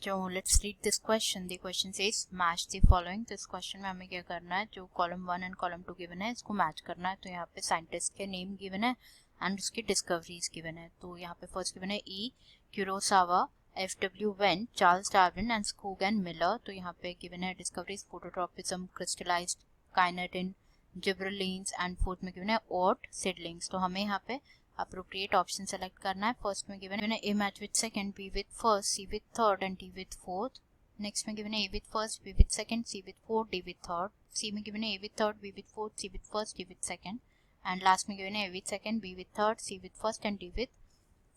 जो let's read this question. The question says match the following. तो इस question में हमें क्या करना है, जो कॉलम 1 एंड कॉलम 2 गिवन है इसको मैच करना है. तो यहाँ पे साइंटिस्ट के नेम गिवन है एंड उसकी डिस्कवरीज गिवन है. तो यहाँ पे फर्स्ट गिवन है ई क्यूरोसावा, F.W. When, Charles Darwin and Skoog and Miller. तो यहाँ पे गिवन है discoveries phototropism, crystallised kinetin, gibberellins and fourth में गिवन है ओट सीडलिंग्स. तो हमें यहाँ पे अप्रोप्रिएट ऑप्शन सेलेक्ट करना है. फर्स्ट में गिवन है A match with second, B with first, C with third and D with fourth. Next में गिवन है A with first, B with second, C with fourth, D with third. C में given है A with third, B with fourth, C with first, D with second. And last में given है A with second, B with third, C with first and D with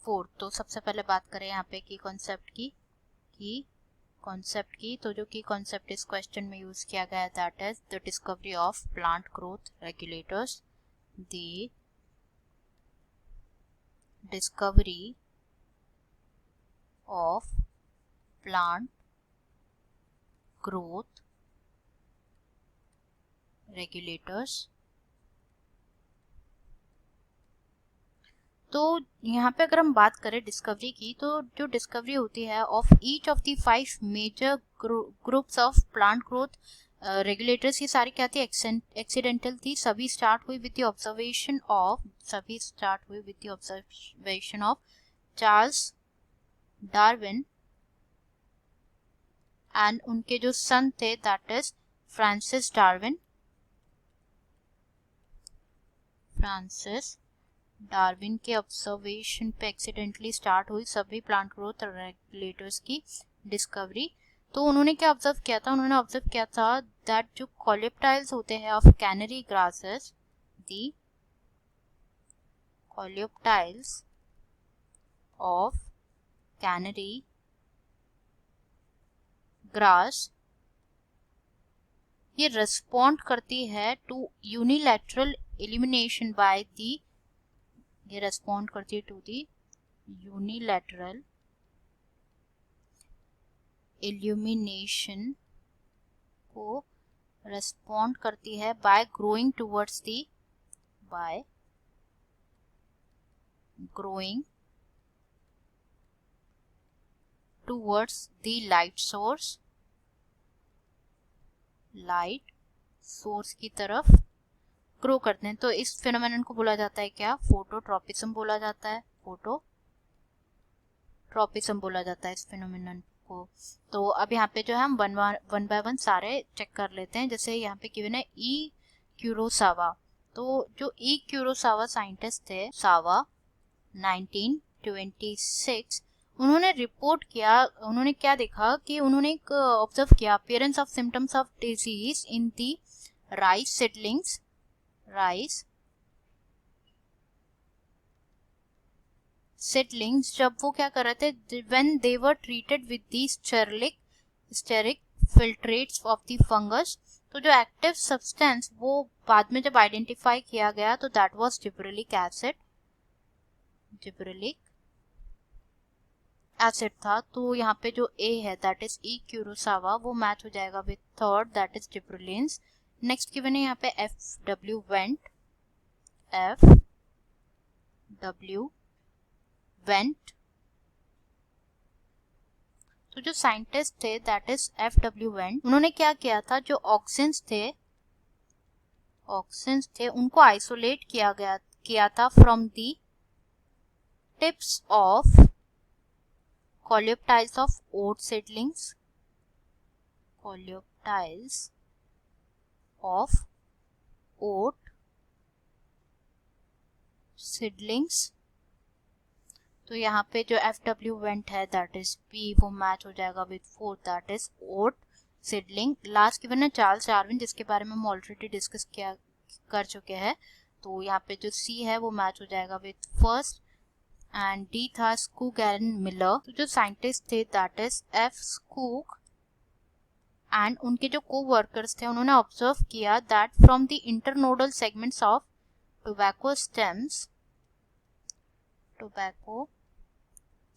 fourth. तो सबसे पहले बात करें यहाँ पे की कॉन्सेप्ट की. तो जो की कॉन्सेप्ट इस क्वेश्चन में यूज किया गया है that is the discovery of plant growth regulators. The discovery of plant growth regulators. तो यहाँ पे अगर हम बात करें डिस्कवरी की, तो जो डिस्कवरी होती है of each of the 5 major groups of plant growth regulators, ये सारी क्या थी, एक्सीडेंटल थी. सभी स्टार्ट हुई with the observation of Charles Darwin and उनके जो सन थे दैट इज फ्रांसिस डार्विन के ऑब्जर्वेशन पे एक्सीडेंटली स्टार्ट हुई सभी प्लांट ग्रोथ रेगुलेटर्स की डिस्कवरी. तो उन्होंने क्या ऑब्जर्व किया था, उन्होंने ऑब्जर्व किया था दैट जो कोलेप्टाइल्स होते हैं of canary grasses, the coleoptiles of canary grass ये रेस्पॉन्ड करती है to unilateral illumination by the, ये रेस्पॉन्ड करती है टू दी यूनिलैटरल एल्यूमिनेशन को रेस्पॉन्ड करती है by growing towards the light source की तरफ ग्रो करते हैं. तो इस फिनोमेनन को बोला जाता है क्या, फोटोट्रॉपिज्म बोला जाता है. फोटोट्रॉपिज्म बोला जाता है इस फिनोमेनन को. तो अब यहाँ पे जो है हम वन बाय वन सारे चेक कर लेते हैं. जैसे यहाँ पे गिवन है ई क्यूरोसावा. तो जो ई क्यूरोसावा साइंटिस्ट थे, सावा 1926, उन्होंने रिपोर्ट किया, उन्होंने क्या देखा कि उन्होंने एक ऑब्जर्व किया appearance of symptoms of disease in the rice seedlings. जब वो क्या कर रहे थे, when they were treated with the sterile filtrates of the fungus. तो जो एक्टिव सब्सटेंस वो बाद में जब आइडेंटिफाई किया गया तो दैट वाज जिब्रेलिक एसिड था. तो यहाँ पे जो ए है दैट इज ई क्यूरोसावा वो मैच हो जाएगा with third that is gibberellins. Next given है यहाँ पे F.W. वेंट. तो जो साइंटिस्ट थे दैट इज F.W. वेंट, उन्होंने क्या किया था, जो ऑक्सिन्स थे उनको आइसोलेट किया था from the tips of coleoptiles of oat seedlings. तो यहाँ पे जो F.W. वेंट है दैट इज बी, वो मैच हो जाएगा with fourth that is oat seedling. Last given है चार्ल्स डार्विन जिसके बारे में हम ऑलरेडी डिस्कस कर चुके हैं. तो यहाँ पे जो सी है वो मैच हो जाएगा विद फर्स्ट एंड डी था स्कूग एंड मिलर. तो जो साइंटिस्ट थे that is F. Skoog and उनके जो को-वर्कर्स थे उन्होंने ऑब्जर्व किया that from the internodal segments of tobacco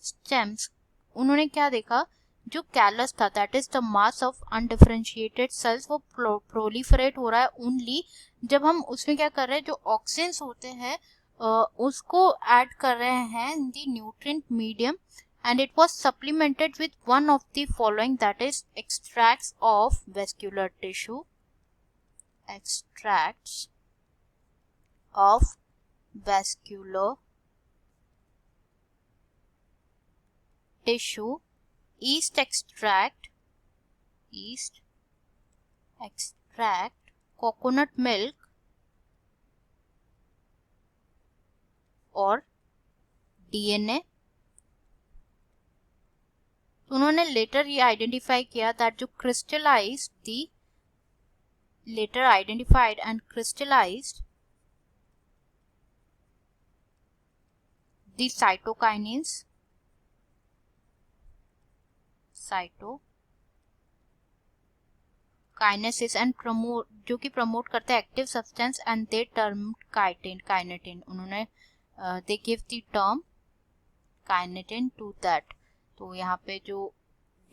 stems उन्होंने क्या देखा, जो कैलस था that is the mass of undifferentiated cells वो प्रोलिफरेट हो रहा है ओनली जब हम उसमें क्या कर रहे हैं, जो ऑक्सीजन्स होते हैं उसको ऐड कर रहे हैं in the nutrient medium and it was supplemented with one of the following, that is extracts of vascular tissue, extracts of vascular tissue, yeast extract, coconut milk और DNA। उन्होंने लेटर ये identify किया that जो crystallised the later identified and crystallized the cytokinins, cytokinesis and promote, जो कि promote करते हैं active substance, and they termed kinetin, उन्होंने they give the term kinetin to that. तो यहाँ पे जो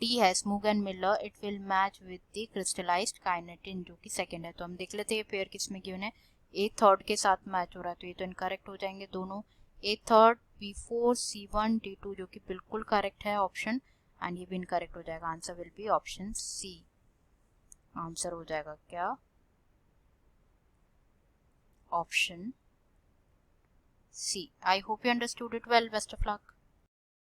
डी है Skoog and Miller, it will match with the crystallised kinetin जो कि सेकंड है। तो हम देख लेते हैं पेयर किस में गिवन है, ए थर्ड के साथ मैच हो रहा है, तो ये तो इनकरेक्ट हो जाएंगे दोनों, ए थर्ड B4 C1 D2 जो कि बिल्कुल करेक्ट है ऑप्शन, एंड ये भी इनकरेक्ट हो जाएगा। Answer will be option C. Answer हो जाएगा क्या, option C. I hope you understood it well, best of luck.